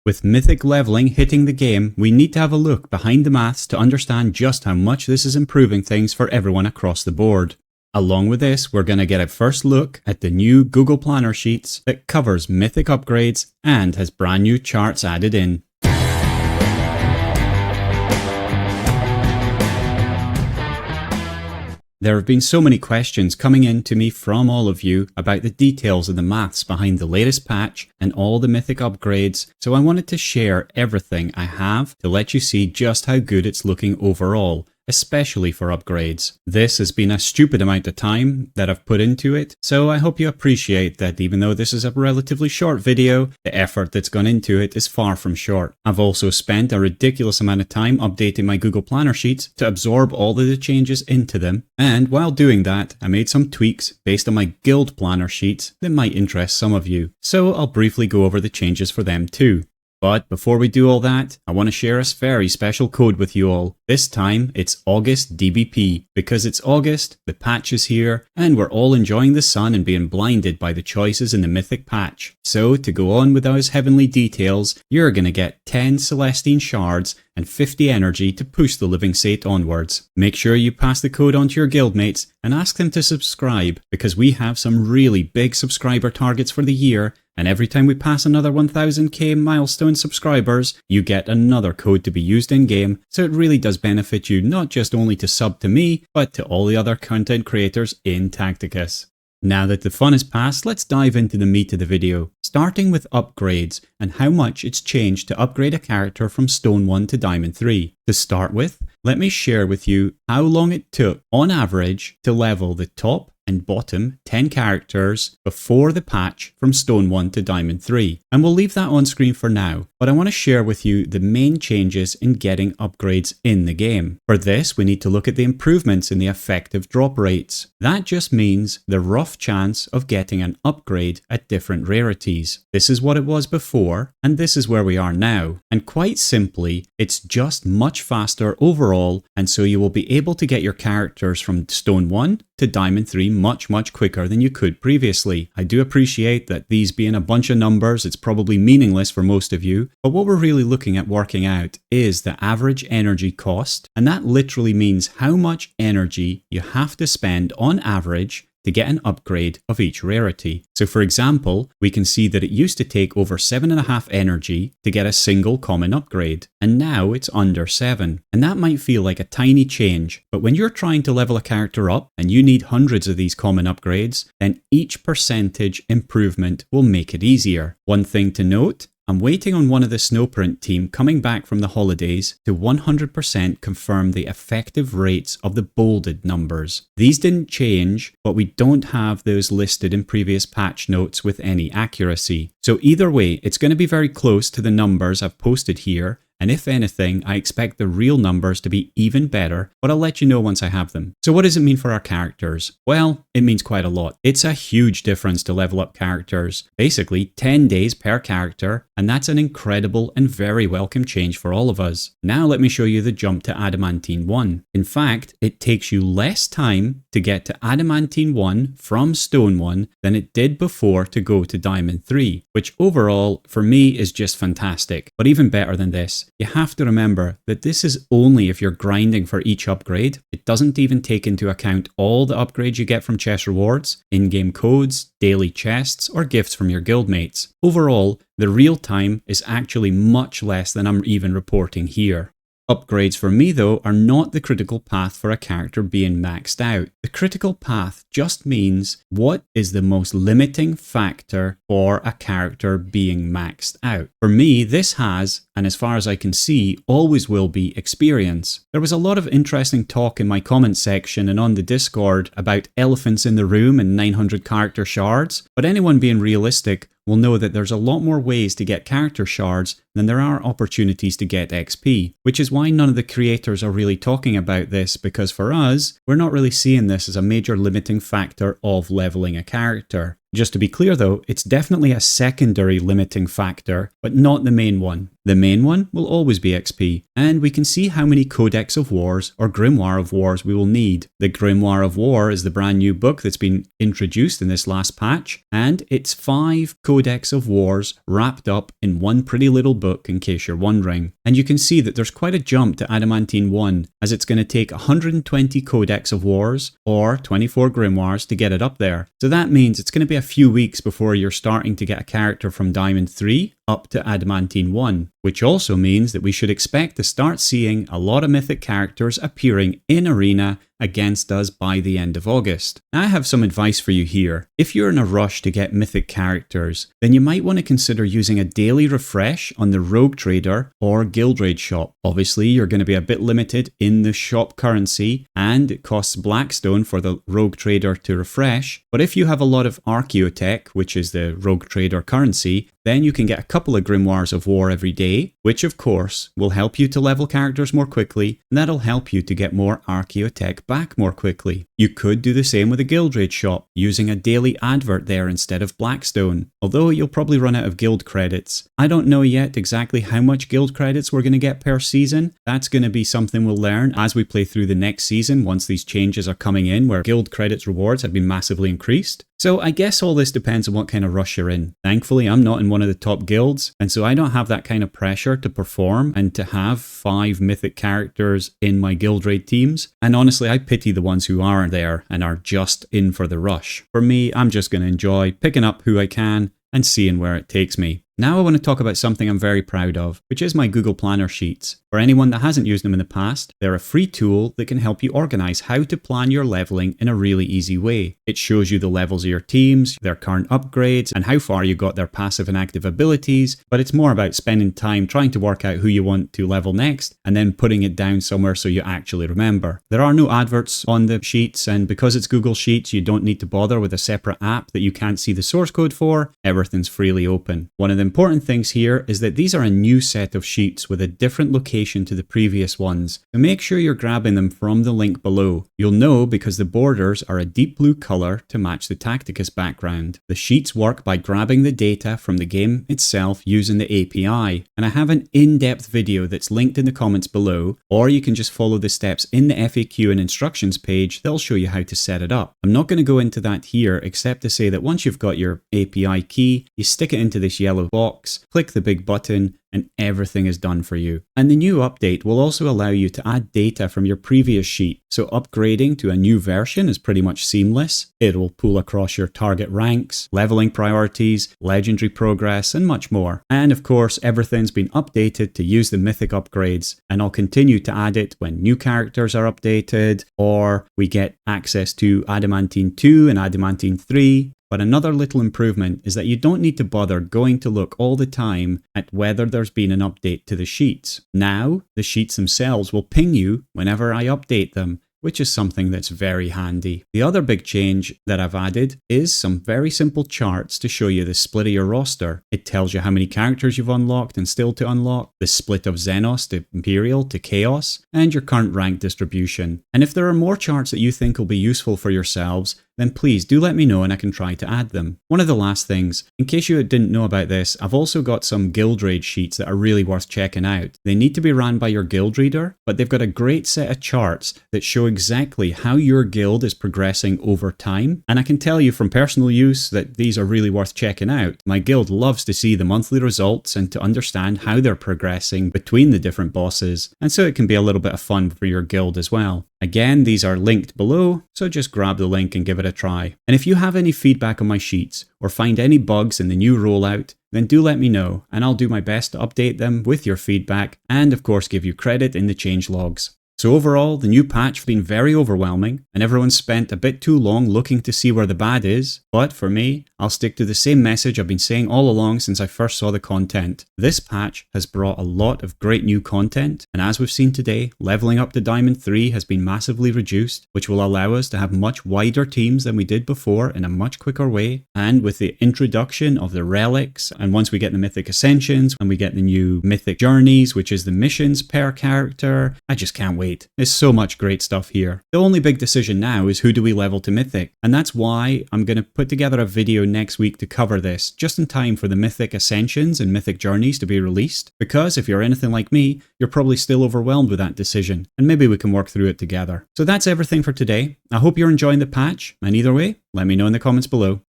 With Mythic leveling hitting the game, we need to have a look behind the maths to understand just how much this is improving things for everyone across the board. Along with this, we're going to get a first look at the new Google Planner Sheets that covers Mythic upgrades and has brand new charts added in. There have been so many questions coming in to me from all of you about the details of the maths behind the latest patch and all the Mythic upgrades, so I wanted to share everything I have to let you see just how good it's looking overall, especially for upgrades. This has been a stupid amount of time that I've put into it, so I hope you appreciate that even though this is a relatively short video, the effort that's gone into it is far from short. I've also spent a ridiculous amount of time updating my Google Planner Sheets to absorb all of the changes into them, and while doing that, I made some tweaks based on my Guild Planner Sheets that might interest some of you, so I'll briefly go over the changes for them too. But before we do all that, I want to share a very special code with you all. This time, it's August DBP. Because it's August, the patch is here, and we're all enjoying the sun and being blinded by the choices in the Mythic patch. So, to go on with those heavenly details, you're going to get 10 Celestine Shards and 50 energy to push the Living Saint onwards. Make sure you pass the code on to your guildmates and ask them to subscribe, because we have some really big subscriber targets for the year, and every time we pass another 1000k milestone subscribers, you get another code to be used in-game, so it really does benefit you not just only to sub to me, but to all the other content creators in Tacticus. Now that the fun is past, let's dive into the meat of the video, starting with upgrades and how much it's changed to upgrade a character from Stone 1 to Diamond 3. To start with, let me share with you how long it took, on average, to level the top and bottom 10 characters before the patch from Stone 1 to Diamond 3. And we'll leave that on screen for now, but I want to share with you the main changes in getting upgrades in the game. For this, we need to look at the improvements in the effective drop rates. That just means the rough chance of getting an upgrade at different rarities. This is what it was before, and this is where we are now. And quite simply, it's just much faster overall, and so you will be able to get your characters from Stone 1 to Diamond 3 much quicker than you could previously. I do appreciate that these being a bunch of numbers, it's probably meaningless for most of you, but what we're really looking at working out is the average energy cost, and that literally means how much energy you have to spend on average to get an upgrade of each rarity. So for example, we can see that it used to take over 7.5 energy to get a single common upgrade, and now it's under 7. And that might feel like a tiny change, but when you're trying to level a character up and you need hundreds of these common upgrades, then each percentage improvement will make it easier. One thing to note, I'm waiting on one of the Snowprint team coming back from the holidays to 100% confirm the effective rates of the bolded numbers. These didn't change, but we don't have those listed in previous patch notes with any accuracy. So either way, it's going to be very close to the numbers I've posted here, and if anything, I expect the real numbers to be even better, but I'll let you know once I have them. So what does it mean for our characters? Well, it means quite a lot. It's a huge difference to level up characters. Basically, 10 days per character, and that's an incredible and very welcome change for all of us. Now let me show you the jump to Adamantine 1. In fact, it takes you less time to get to Adamantine 1 from Stone 1 than it did before to go to Diamond 3, which overall, for me, is just fantastic. But even better than this, you have to remember that this is only if you're grinding for each upgrade. It doesn't even take into account all the upgrades you get from chest rewards, in-game codes, daily chests, or gifts from your guildmates. Overall, the real time is actually much less than I'm even reporting here. Upgrades for me though are not the critical path for a character being maxed out. The critical path just means what is the most limiting factor for a character being maxed out. For me, this has, and as far as I can see, always will be experience. There was a lot of interesting talk in my comment section and on the Discord about elephants in the room and 900 character shards, but anyone being realistic will know that there's a lot more ways to get character shards than there are opportunities to get XP, which is why none of the creators are really talking about this, because for us, we're not really seeing this as a major limiting factor of leveling a character. Just to be clear though, it's definitely a secondary limiting factor, but not the main one. The main one will always be XP, and we can see how many Codex of Wars or Grimoire of Wars we will need. The Grimoire of War is the brand new book that's been introduced in this last patch, and it's 5 Codex of Wars wrapped up in one pretty little book, in case you're wondering. And you can see that there's quite a jump to Adamantine 1, as it's going to take 120 Codex of Wars or 24 Grimoires to get it up there. So that means it's going to be a few weeks before you're starting to get a character from Diamond 3 up to Adamantine 1, which also means that we should expect to start seeing a lot of Mythic characters appearing in Arena against us by the end of August. Now I have some advice for you here. If you're in a rush to get Mythic characters, then you might want to consider using a daily refresh on the Rogue Trader or Guild Raid shop. Obviously, you're going to be a bit limited in the shop currency, and it costs Blackstone for the Rogue Trader to refresh, but if you have a lot of Archaeotech, which is the Rogue Trader currency, then you can get a couple of Grimoires of War every day, which of course will help you to level characters more quickly, and that'll help you to get more Archaeotech back more quickly. You could do the same with a Guild Raid shop, using a daily advert there instead of Blackstone, although you'll probably run out of guild credits. I don't know yet exactly how much guild credits we're going to get per season. That's going to be something we'll learn as we play through the next season once these changes are coming in, where guild credits rewards have been massively increased. So I guess all this depends on what kind of rush you're in. Thankfully, I'm not in one of the top guilds, and so I don't have that kind of pressure to perform and to have 5 Mythic characters in my Guild Raid teams. And honestly, I pity the ones who are there and are just in for the rush. For me, I'm just going to enjoy picking up who I can and seeing where it takes me. Now I want to talk about something I'm very proud of, which is my Google Planner sheets. For anyone that hasn't used them in the past, they're a free tool that can help you organize how to plan your leveling in a really easy way. It shows you the levels of your teams, their current upgrades, and how far you got their passive and active abilities, but it's more about spending time trying to work out who you want to level next, and then putting it down somewhere so you actually remember. There are no adverts on the sheets, and because it's Google Sheets, you don't need to bother with a separate app that you can't see the source code for. Everything's freely open. One of the important things here is that these are a new set of sheets with a different location to the previous ones, so make sure you're grabbing them from the link below. You'll know because the borders are a deep blue color to match the Tacticus background. The sheets work by grabbing the data from the game itself using the API, and I have an in-depth video that's linked in the comments below, or you can just follow the steps in the FAQ and instructions page. They'll show you how to set it up. I'm not going to go into that here, except to say that once you've got your API key, you stick it into this yellow box, click the big button, and everything is done for you. And the new update will also allow you to add data from your previous sheet, so upgrading to a new version is pretty much seamless. It will pull across your target ranks, leveling priorities, legendary progress, and much more. And of course, everything's been updated to use the Mythic upgrades, and I'll continue to add it when new characters are updated, or we get access to Adamantine 2 and Adamantine 3. But another little improvement is that you don't need to bother going to look all the time at whether there's been an update to the sheets. Now, the sheets themselves will ping you whenever I update them, which is something that's very handy. The other big change that I've added is some very simple charts to show you the split of your roster. It tells you how many characters you've unlocked and still to unlock, the split of Xenos to Imperial to Chaos, and your current rank distribution. And if there are more charts that you think will be useful for yourselves, then please do let me know and I can try to add them. One of the last things, in case you didn't know about this, I've also got some Guild Raid sheets that are really worth checking out. They need to be ran by your guild reader, but they've got a great set of charts that show exactly how your guild is progressing over time. And I can tell you from personal use that these are really worth checking out. My guild loves to see the monthly results and to understand how they're progressing between the different bosses, and so it can be a little bit of fun for your guild as well. Again, these are linked below, so just grab the link and give it a try. And if you have any feedback on my sheets or find any bugs in the new rollout, then do let me know and I'll do my best to update them with your feedback and of course give you credit in the change logs. So overall, the new patch has been very overwhelming and everyone's spent a bit too long looking to see where the bad is, but for me, I'll stick to the same message I've been saying all along since I first saw the content. This patch has brought a lot of great new content, and as we've seen today, leveling up to Diamond 3 has been massively reduced, which will allow us to have much wider teams than we did before in a much quicker way. And with the introduction of the relics, and once we get the Mythic Ascensions, and we get the new Mythic Journeys, which is the missions per character, I just can't wait wait. There's so much great stuff here. The only big decision now is who do we level to Mythic, and that's why I'm going to put together a video next week to cover this, just in time for the Mythic Ascensions and Mythic Journeys to be released, because if you're anything like me, you're probably still overwhelmed with that decision, and maybe we can work through it together. So that's everything for today. I hope you're enjoying the patch, and either way, let me know in the comments below.